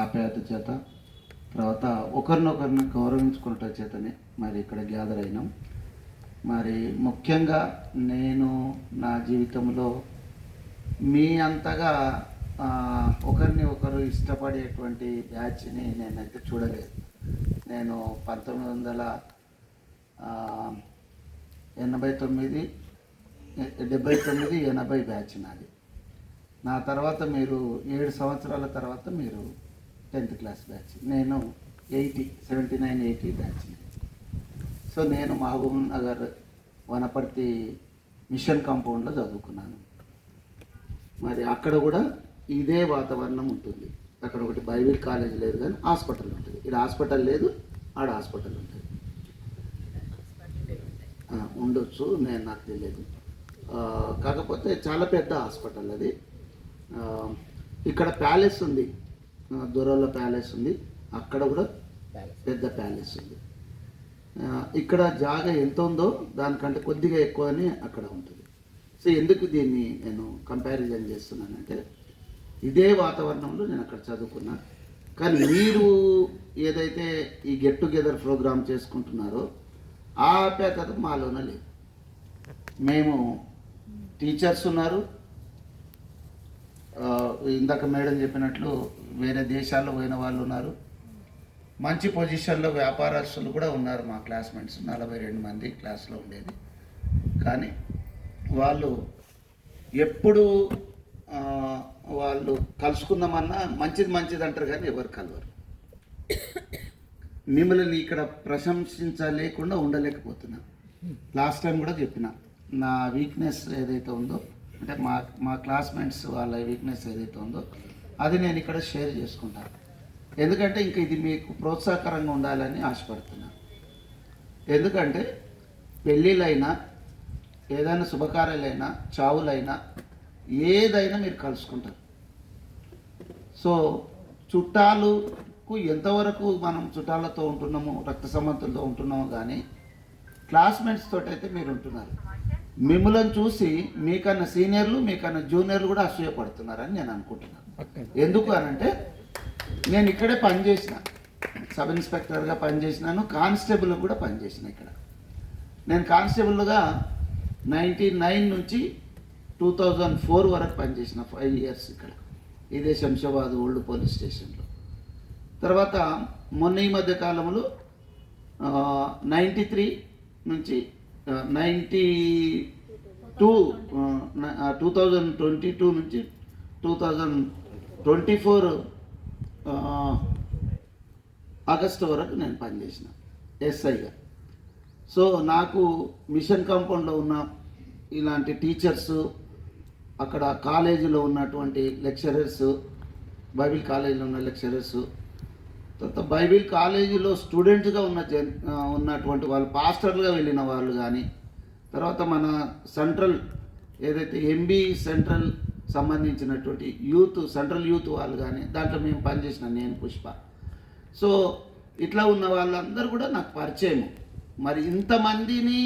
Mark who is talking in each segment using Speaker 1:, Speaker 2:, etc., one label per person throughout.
Speaker 1: ఆప్యాయత చేత, తర్వాత ఒకరినొకరిని గౌరవించుకున్నట చేతనే మరి ఇక్కడ గ్యాదర్ అయినాం. మరి ముఖ్యంగా నేను నా జీవితంలో మీ అంతగా ఒకరిని ఒకరు ఇష్టపడేటువంటి బ్యాచ్ని నేనైతే చూడలేదు. నేను 1989, 79, 80 బ్యాచ్ నాది. నా తర్వాత మీరు 7 సంవత్సరాల తర్వాత మీరు 10th క్లాస్ బ్యాచ్. నేను 79, 80 బ్యాచ్. సో నేను మహబూబ్ నగర్ వనపర్తి మిషన్ కాంపౌండ్లో చదువుకున్నాను. మరి అక్కడ కూడా ఇదే వాతావరణం ఉంటుంది. అక్కడ ఒకటి బైబిల్ కాలేజ్ లేదు కానీ హాస్పిటల్ ఉంటుంది. ఇక్కడ హాస్పిటల్ లేదు, ఆడ హాస్పిటల్ ఉంటుంది. ఉండొచ్చు, నాకు తెలియదు. కాకపోతే చాలా పెద్ద హాస్పిటల్ అది. ఇక్కడ ప్యాలెస్ ఉంది, దొరల ప్యాలెస్ ఉంది. అక్కడ కూడా పెద్ద ప్యాలెస్ ఉంది. ఇక్కడ జాగా ఎంత ఉందో దానికంటే కొద్దిగా ఎక్కువ అని అక్కడ ఉంటుంది. సో ఎందుకు దీన్ని నేను కంపారిజన్ చేస్తున్నానంటే, ఇదే వాతావరణంలో నేను అక్కడ చదువుకున్నా. కానీ మీరు ఏదైతే ఈ గెట్ టుగెదర్ ప్రోగ్రామ్ చేసుకుంటున్నారో ఆ ఆప్యాయత మాలోనే లేదు. మేము టీచర్స్ ఉన్నారు, ఇందాక మేడం చెప్పినట్లు వేరే దేశాల్లో పోయిన వాళ్ళు ఉన్నారు, మంచి పొజిషన్లో వ్యాపారస్తులు కూడా ఉన్నారు. మా క్లాస్మేట్స్ 42 మంది క్లాస్లో ఉండేది. కానీ వాళ్ళు ఎప్పుడు వాళ్ళు కలుసుకుందామన్నా మంచిది అంటారు కానీ ఎవరు కలవరు. మిమ్మల్ని ఇక్కడ ప్రశంసించలేకుండా ఉండలేకపోతున్నా. లాస్ట్ టైం కూడా చెప్పిన, నా వీక్నెస్ ఏదైతే ఉందో, అంటే మా క్లాస్మేట్స్ వాళ్ళ వీక్నెస్ ఏదైతే ఉందో అది నేను ఇక్కడ షేర్ చేసుకుంటాను. ఎందుకంటే ఇంక ఇది మీకు ప్రోత్సాహకరంగా ఉండాలని ఆశపడుతున్నా. ఎందుకంటే పెళ్ళిళ్ళైనా, ఏదైనా శుభకార్యాలైనా, చావులైనా, ఏదైనా మీరు కలుసుకుంటారు. సో చుట్టాలకు ఎంతవరకు మనం చుట్టాలతో ఉంటున్నామో, రక్త సంబంధులతో ఉంటున్నామో, కానీ క్లాస్మేట్స్ తోటి అయితే మీరు ఉంటున్నారు. మిమ్మల్ని చూసి మీకన్నా సీనియర్లు, మీకన్నా జూనియర్లు కూడా అసూయపడుతున్నారని నేను అనుకుంటున్నాను. ఎందుకు అనంటే, నేను ఇక్కడే పనిచేసిన, సబ్ ఇన్స్పెక్టర్గా పనిచేసినాను, కానిస్టేబుల్ కూడా పనిచేసిన. ఇక్కడ నేను కానిస్టేబుల్గా 99 నుంచి 2004 వరకు పనిచేసిన, 5 years ఇక్కడ ఇదే శంషాబాద్ ఓల్డ్ పోలీస్ స్టేషన్లో. తర్వాత మొన్న ఈ మధ్య కాలంలో 93 నుంచి 2022 నుంచి 2024 ఆగస్టు వరకు నేను పనిచేసిన ఎస్ఐగా. సో నాకు మిషన్ కాంపౌండ్లో ఉన్న ఇలాంటి టీచర్సు, అక్కడ కాలేజీలో ఉన్నటువంటి లెక్చరర్సు, బైబిల్ కాలేజీలో ఉన్న లెక్చరర్సు, తర్వాత బైబిల్ కాలేజీలో స్టూడెంట్స్గా ఉన్నటువంటి వాళ్ళు, పాస్టర్లుగా వెళ్ళిన వాళ్ళు కానీ, తర్వాత మన సెంట్రల్ ఏదైతే ఎంబీ సెంట్రల్ సంబంధించినటువంటి యూత్, సెంట్రల్ యూత్ వాళ్ళు కానీ, దాంట్లో మేము పనిచేసిన, నేను పుష్ప. సో ఇట్లా ఉన్న వాళ్ళందరూ కూడా నాకు పరిచయము. మరి ఇంతమందిని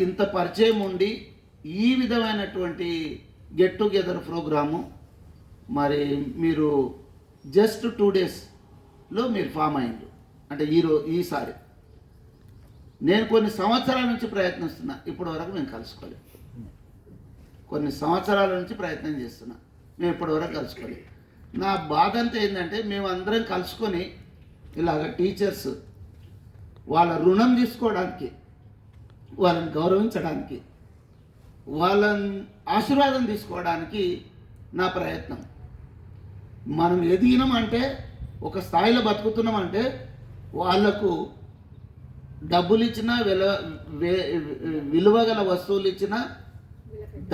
Speaker 1: ఇంత పరిచయం ఉండి ఈ విధమైనటువంటి గెట్ టుగెదర్ ప్రోగ్రాము మరి మీరు జస్ట్ 2 daysలో మీరు ఫామ్ అయ్యిండు. అంటే ఈసారి నేను కొన్ని సంవత్సరాల నుంచి ప్రయత్నిస్తున్నా, ఇప్పటి వరకు మేము కలుసుకోలేదు. కొన్ని సంవత్సరాల నుంచి ప్రయత్నం చేస్తున్నా, మేము ఇప్పటి వరకు కలుసుకోలేదు. నా బాధ అంతా ఏంటంటే, మేము అందరం కలుసుకొని ఇలాగ టీచర్స్ వాళ్ళ రుణం తీసుకోవడానికి, వాళ్ళని గౌరవించడానికి, వాళ్ళని ఆశీర్వాదం తీసుకోవడానికి నా ప్రయత్నం. మనం ఎదిగినామంటే, ఒక స్థాయిలో బతుకుతున్నామంటే, వాళ్లకు డబ్బులు ఇచ్చినా, విలువగల వస్తువులు ఇచ్చినా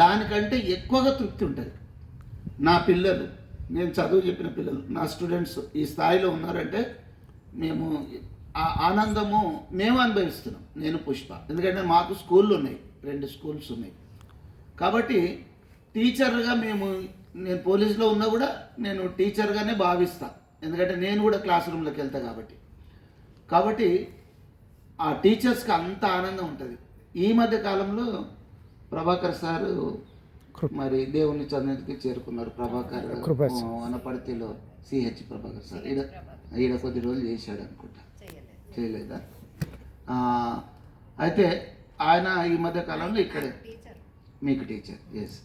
Speaker 1: దానికంటే ఎక్కువగా తృప్తి ఉంటుంది. నా పిల్లలు, నేను చదువు చెప్పిన పిల్లలు, నా స్టూడెంట్స్ ఈ స్థాయిలో ఉన్నారంటే మేము ఆ ఆనందము మేము అనుభవిస్తున్నాం. నేను పుష్ప, ఎందుకంటే మాకు స్కూళ్ళు ఉన్నాయి, 2 schools ఉన్నాయి. కాబట్టి టీచర్గా నేను పోలీసులో ఉన్నా కూడా నేను టీచర్గానే భావిస్తాను, ఎందుకంటే నేను కూడా క్లాస్ రూమ్లోకి వెళ్తాను. కాబట్టి ఆ టీచర్స్కి అంత ఆనందం ఉంటుంది. ఈ మధ్య కాలంలో ప్రభాకర్ సారు మరి దేవుని చంద్రునికి చేరుకున్నారు. ప్రభాకర్ వనపర్తిలో సిహెచ్ ప్రభాకర్ సార్ ఈడ కొద్ది రోజులు చేశాడు అనుకుంటా, చేయలేదా? అయితే ఆయన ఈ మధ్య కాలంలో ఇక్కడే మీకు టీచర్. ఎస్.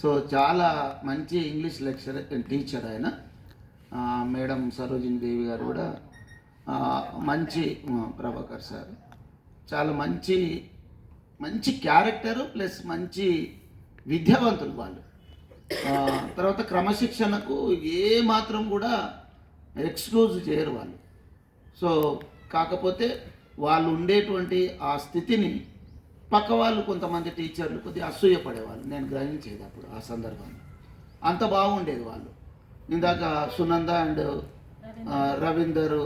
Speaker 1: సో చాలా మంచి ఇంగ్లీష్ లెక్చరర్ టీచర్ ఆయన. మేడం సరోజిని దేవి గారు కూడా మంచి, ప్రభాకర్ సార్ చాలా మంచి మంచి క్యారెక్టరు ప్లస్ మంచి విద్యావంతులు వాళ్ళు. తర్వాత క్రమశిక్షణకు ఏ మాత్రం కూడా ఎక్స్క్లూజ్ చేయరు వాళ్ళు. సో కాకపోతే వాళ్ళు ఉండేటువంటి ఆ స్థితిని పక్క వాళ్ళు కొంతమంది టీచర్లు కొద్దిగా అసూయపడేవాళ్ళు. నేను గ్రహించేది అప్పుడు ఆ సందర్భంలో. అంత బాగుండేది వాళ్ళు. ఇందాక సునంద అండ్ రవీందర్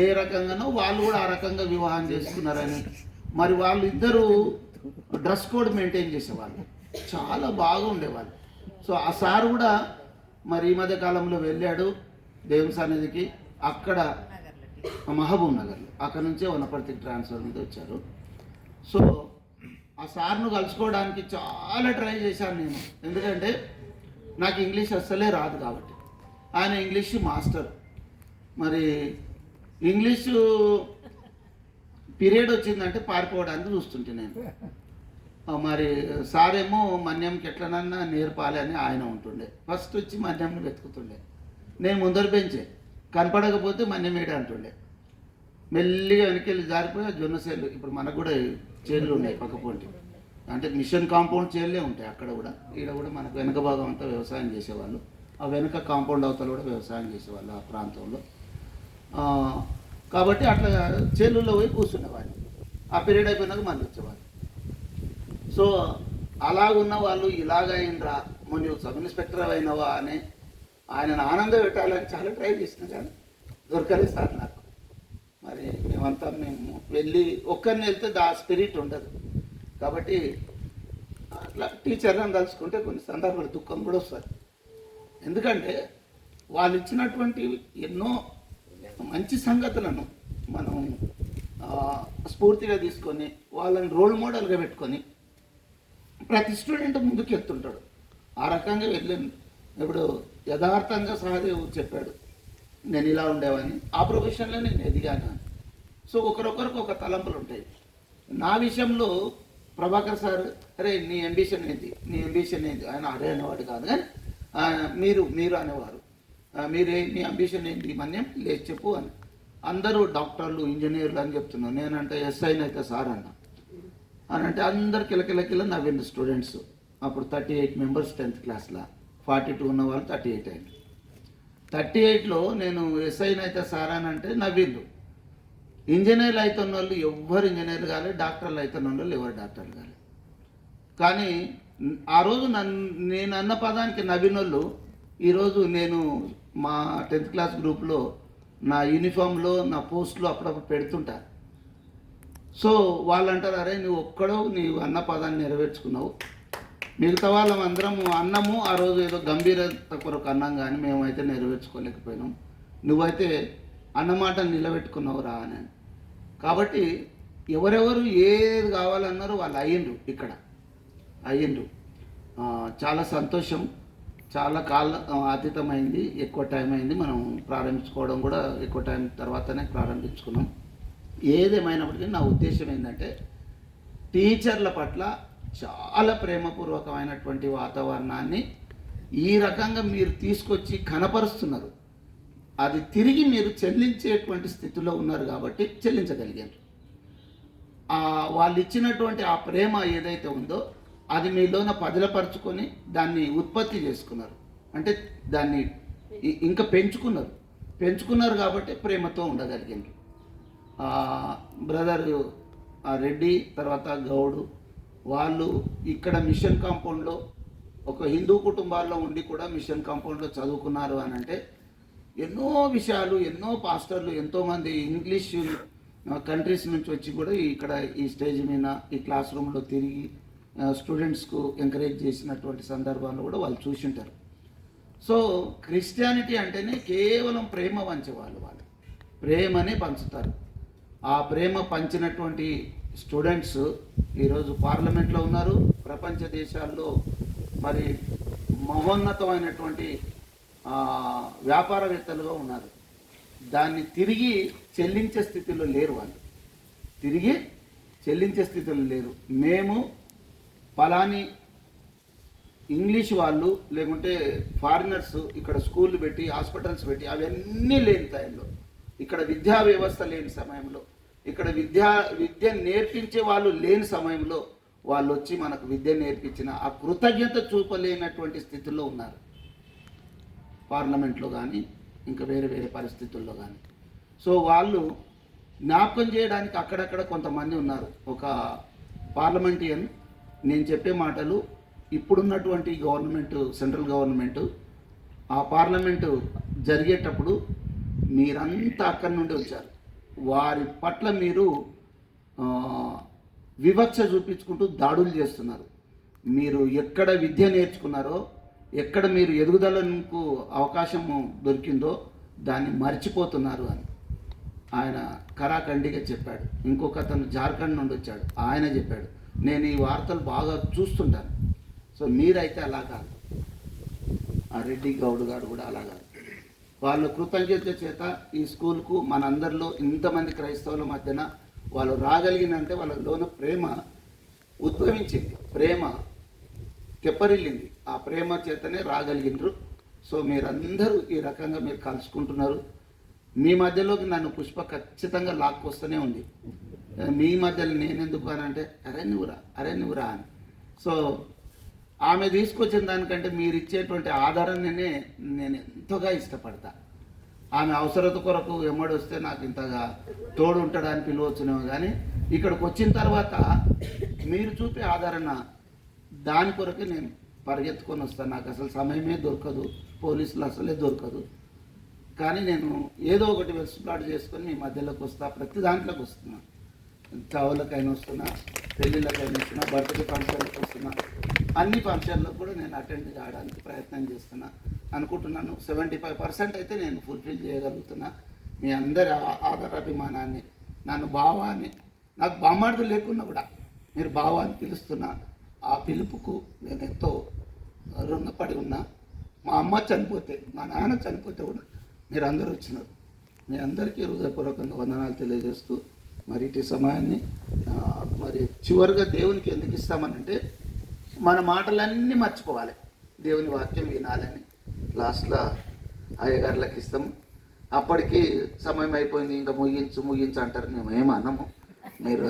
Speaker 1: ఏ రకంగానో వాళ్ళు కూడా ఆ రకంగా వివాహం చేసుకున్నారని, మరి వాళ్ళు ఇద్దరు డ్రెస్ కోడ్ మెయింటైన్ చేసేవాళ్ళు, చాలా బాగుండేవాళ్ళు. సో ఆ సార్ కూడా మరి ఈ మధ్య కాలంలో వెళ్ళాడు దేవుని సన్నిధికి, అక్కడ మహబూబ్ నగర్లో, అక్కడ నుంచే వనపర్తికి ట్రాన్స్ఫర్ మీద వచ్చారు. సో ఆ సార్ను కలుసుకోవడానికి చాలా ట్రై చేశాను నేను, ఎందుకంటే నాకు ఇంగ్లీష్ అస్సలే రాదు కాబట్టి. ఆయన ఇంగ్లీష్ మాస్టర్. మరి ఇంగ్లీషు పీరియడ్ వచ్చిందంటే పారిపోవడానికి చూస్తుంటే నేను. మరి సారేమో మన్యంకి ఎట్లనన్నా నేర్పాలి అని ఆయన ఉంటుండే. ఫస్ట్ వచ్చి మన్యంని వెతుకుతుండే, నేను ముందర బెంచే, కనపడకపోతే మన్యమేడ అంటుండే. మెల్లిగా వెనకెళ్ళి జారిపోయి జొన్న చేళ్ళు, ఇప్పుడు మనకు కూడా చేళ్ళు ఉన్నాయి పక్కపోంటి, అంటే మిషన్ కాంపౌండ్ చేళ్ళే ఉంటాయి అక్కడ కూడా. ఈడ కూడా మనకు వెనక భాగం అంతా వ్యవసాయం చేసేవాళ్ళు, ఆ వెనక కాంపౌండ్ అవతల కూడా వ్యవసాయం చేసేవాళ్ళు ఆ ప్రాంతంలో. కాబట్టి అట్లా చేళ్ళల్లో పోయి కూర్చునేవాళ్ళు. ఆ పీరియడ్ అయిపోయినాక మళ్ళీ వచ్చేవాళ్ళు. సో అలాగున్న వాళ్ళు ఇలాగైనరా, నువ్వు సబ్ ఇన్స్పెక్టర్ అయినవా అని ఆయనను ఆనందం పెట్టాలని చాలా ట్రై చేసినా కానీ దొరకలేదు సార్ నాకు. మరి మేము వెళ్ళి ఒక్కరిని వెళ్తే దా స్పిరిట్ ఉండదు కాబట్టి అట్లా టీచర్లను తలుచుకుంటే కొన్ని సందర్భాలు దుఃఖం కూడా వస్తుంది. ఎందుకంటే వాళ్ళు ఇచ్చినటువంటి ఎన్నో మంచి సంగతులను మనం స్ఫూర్తిగా తీసుకొని వాళ్ళని రోల్ మోడల్గా పెట్టుకొని ప్రతి స్టూడెంట్ ముందుకు ఎత్తుంటాడు. ఆ రకంగా వెళ్ళాను. ఇప్పుడు యథార్థంగా సహదేవ్ చెప్పాడు, నేను ఇలా ఉండేవాడిని, ఆ ప్రొఫెషన్లో నేను ఎదిగాను అని. సో ఒకరొకరికి ఒక తలంపులు ఉంటాయి. నా విషయంలో ప్రభాకర్ సార్, అరే నీ అంబిషన్ ఏంటి, నీ అంబిషన్ ఏంటి, ఆయన అరే అనేవాడు కాదు, కానీ మీరు అనేవారు, మీ అంబిషన్ ఏంటి మన్యం లేదు చెప్పు అని. అందరూ డాక్టర్లు ఇంజనీర్లు అని చెప్తున్నాను, నేనంటే ఎస్ఐనైతే సార్ అన్న అని అంటే అందరు కిలకిలకిల నవ్వింది స్టూడెంట్స్. అప్పుడు 38 మెంబర్స్ 10th క్లాస్లో, 42 ఉన్న వాళ్ళు 38 అయింది. 38లో నేను ఎస్ఐనైతే సార్ అని అంటే నవ్విండు. ఇంజనీర్లు అవుతున్న వాళ్ళు ఎవ్వరు ఇంజనీర్లు కాలేదు, డాక్టర్లు అవుతున్న వాళ్ళు ఎవరు డాక్టర్లు కాలేదు. కానీ ఆ రోజు నేను అన్న పదానికి నవ్విన వాళ్ళు ఈరోజు నేను మా 10th క్లాస్ గ్రూప్లో నా యూనిఫామ్లో నా పోస్ట్లో అప్పుడప్పుడు పెడుతుంటా. సో వాళ్ళు అంటారు, అరే నువ్వు ఒక్కడో నీవు అన్న పదాన్ని నెరవేర్చుకున్నావు, మిగతా వాళ్ళం అందరం అన్నము ఆ రోజు ఏదో గంభీరత కొరకు అన్నాం కానీ మేమైతే నెరవేర్చుకోలేకపోయినాం, నువ్వైతే అన్నమాట నిలబెట్టుకున్నావు రా అని. కాబట్టి ఎవరెవరు ఏది కావాలన్నారో వాళ్ళు అయ్యిండ్రు, ఇక్కడ అయ్యిండ్రు. చాలా సంతోషం. చాలా అతీతమైంది, ఎక్కువ టైం అయింది. మనం ప్రారంభించుకోవడం కూడా ఎక్కువ టైం తర్వాతనే ప్రారంభించుకున్నాం. ఏదేమైనప్పటికీ నా ఉద్దేశం ఏంటంటే టీచర్ల పట్ల చాలా ప్రేమపూర్వకమైనటువంటి వాతావరణాన్ని ఈ రకంగా మీరు తీసుకొచ్చి కనపరుస్తున్నారు. అది తిరిగి మీరు చెల్లించేటువంటి స్థితిలో ఉన్నారు కాబట్టి చెల్లించగలిగారు. వాళ్ళు ఇచ్చినటువంటి ఆ ప్రేమ ఏదైతే ఉందో అది మీలోన పదిలపరుచుకొని దాన్ని ఉత్పత్తి చేసుకున్నారు, అంటే దాన్ని ఇంకా పెంచుకున్నారు కాబట్టి ప్రేమతో ఉండగలిగారు. బ్రదర్ రెడ్డి తర్వాత గౌడు వాళ్ళు ఇక్కడ మిషన్ కాంపౌండ్లో ఒక హిందూ కుటుంబాల్లో ఉండి కూడా మిషన్ కాంపౌండ్లో చదువుకున్నారు అని అంటే ఎన్నో విషయాలు, ఎన్నో పాస్టర్లు, ఎంతోమంది ఇంగ్లీష్ కంట్రీస్ నుంచి వచ్చి కూడా ఇక్కడ ఈ స్టేజ్ మీద ఈ క్లాస్ రూమ్లో తిరిగి స్టూడెంట్స్కు ఎంకరేజ్ చేసినటువంటి సందర్భాల్లో కూడా వాళ్ళు చూసి ఉంటారు. సో క్రిస్టియానిటీ అంటేనే కేవలం ప్రేమ పంచేవాళ్ళు, వాళ్ళు ప్రేమనే పంచుతారు. ఆ ప్రేమ పంచినటువంటి స్టూడెంట్స్ ఈరోజు పార్లమెంట్లో ఉన్నారు, ప్రపంచ దేశాల్లో మరి మహోన్నతమైనటువంటి వ్యాపారవేత్తలుగా ఉన్నారు. దాన్ని తిరిగి చెల్లించే స్థితిలో లేరు వాళ్ళు. తిరిగి చెల్లించే స్థితిలో లేరు. మేము పలాని ఇంగ్లీష్ వాళ్ళు లేకుంటే ఫారినర్స్ ఇక్కడ స్కూళ్ళు పెట్టి హాస్పిటల్స్ పెట్టి అవన్నీ లేని టైంలో, ఇక్కడ విద్యా వ్యవస్థ లేని సమయంలో, ఇక్కడ విద్య నేర్పించే వాళ్ళు లేని సమయంలో వాళ్ళు వచ్చి మనకు విద్య నేర్పించిన ఆ కృతజ్ఞత చూపలేనటువంటి స్థితిలో ఉన్నారు పార్లమెంట్లో కానీ ఇంకా వేరే వేరే పరిస్థితుల్లో కానీ. సో వాళ్ళు జ్ఞాపకం చేయడానికి అక్కడక్కడ కొంతమంది ఉన్నారు. ఒక పార్లమెంటియన్ నేను చెప్పే మాటలు ఇప్పుడున్నటువంటి గవర్నమెంట్, సెంట్రల్ గవర్నమెంట్ ఆ పార్లమెంటు జరిగేటప్పుడు మీరంతా అక్కడి నుండి వచ్చారు. వారి పట్ల మీరు వివక్ష చూపించుకుంటూ దాడులు చేస్తున్నారు. మీరు ఎక్కడ విద్య నేర్చుకున్నారో, ఎక్కడ మీరు ఎదుగుదలకు అవకాశము దొరికిందో దాన్ని మర్చిపోతున్నారు అని ఆయన కరాఖండిగా చెప్పాడు. ఇంకొక అతను జార్ఖండ్ నుండి వచ్చాడు, ఆయన చెప్పాడు. నేను ఈ వార్తలు బాగా చూస్తుంటాను. సో మీరైతే అలా కాదు, ఆ రెడ్డి గౌడ్ గారు కూడా అలా కాదు. వాళ్ళ కృతజ్ఞత చేత ఈ స్కూల్కు మనందరిలో ఇంతమంది క్రైస్తవుల మధ్యన వాళ్ళు రాగలిగినంటే వాళ్ళలోన ప్రేమ ఉద్భవించింది, ప్రేమ తెప్పరిల్లింది. ఆ ప్రేమ చేతనే రాగలిగినరు. సో మీరందరూ ఈ రకంగా మీరు కలుసుకుంటున్నారు. మీ మధ్యలోకి నన్ను పుష్ప ఖచ్చితంగా లాక్కొస్తూనే ఉంది. మీ మధ్యలో నేనెందుకు అని అంటే అరే నువ్వురా అని. సో ఆమె తీసుకొచ్చిన దానికంటే మీరు ఇచ్చేటువంటి ఆదరణనే నేను ఎంతగా ఇష్టపడతా. ఆమె అవసరత కొరకు ఎమ్మడొస్తే నాకు ఇంతగా తోడు ఉంటాడని పిలవచ్చునేమో, కానీ ఇక్కడికి వచ్చిన తర్వాత మీరు చూపే ఆదరణ దాని కొరకే నేను పరిగెత్తుకొని వస్తాను. నాకు అసలు సమయమే దొరకదు, పోలీసులు అసలే దొరకదు. కానీ నేను ఏదో ఒకటి వెసులుబాటు చేసుకొని మీ మధ్యలోకి వస్తా, ప్రతి దాంట్లోకి వస్తున్నా. చావులకైనా వస్తున్నా, పెళ్ళిళ్ళకైనా వస్తున్నా, బర్త్డే ఫంక్షన్లకు వస్తున్నా, అన్ని ఫంక్షన్లకు కూడా నేను అటెండ్ కావడానికి ప్రయత్నం చేస్తున్నా. అనుకుంటున్నాను 75% అయితే నేను ఫుల్ఫిల్ చేయగలుగుతున్నా. మీ అందరి ఆదరాభిమానాన్ని, నన్ను బావాన్ని, నాకు బామార్డు లేకున్నా కూడా మీరు బావాన్ని పిలుస్తున్నా. ఆ పిలుపుకు నేను ఎంతో రుణపడి ఉన్నా. మా అమ్మ చనిపోతే, మా నాన్న చనిపోతే కూడా మీరు అందరూ వచ్చినారు. మీ అందరికీ హృదయపూర్వకంగా వందనాలు తెలియజేస్తూ మరి ఇటు సమయాన్ని మరి చివరిగా దేవునికి ఎందుకు ఇస్తామనంటే మన మాటలన్నీ మర్చిపోవాలి, దేవుని వాక్యం వినాలని లాస్ట్లో అయ్యగారులకు ఇస్తాము. అప్పటికి సమయం అయిపోయింది, ఇంకా ముగించు అంటారు. మేము ఏమన్నాము, మీరు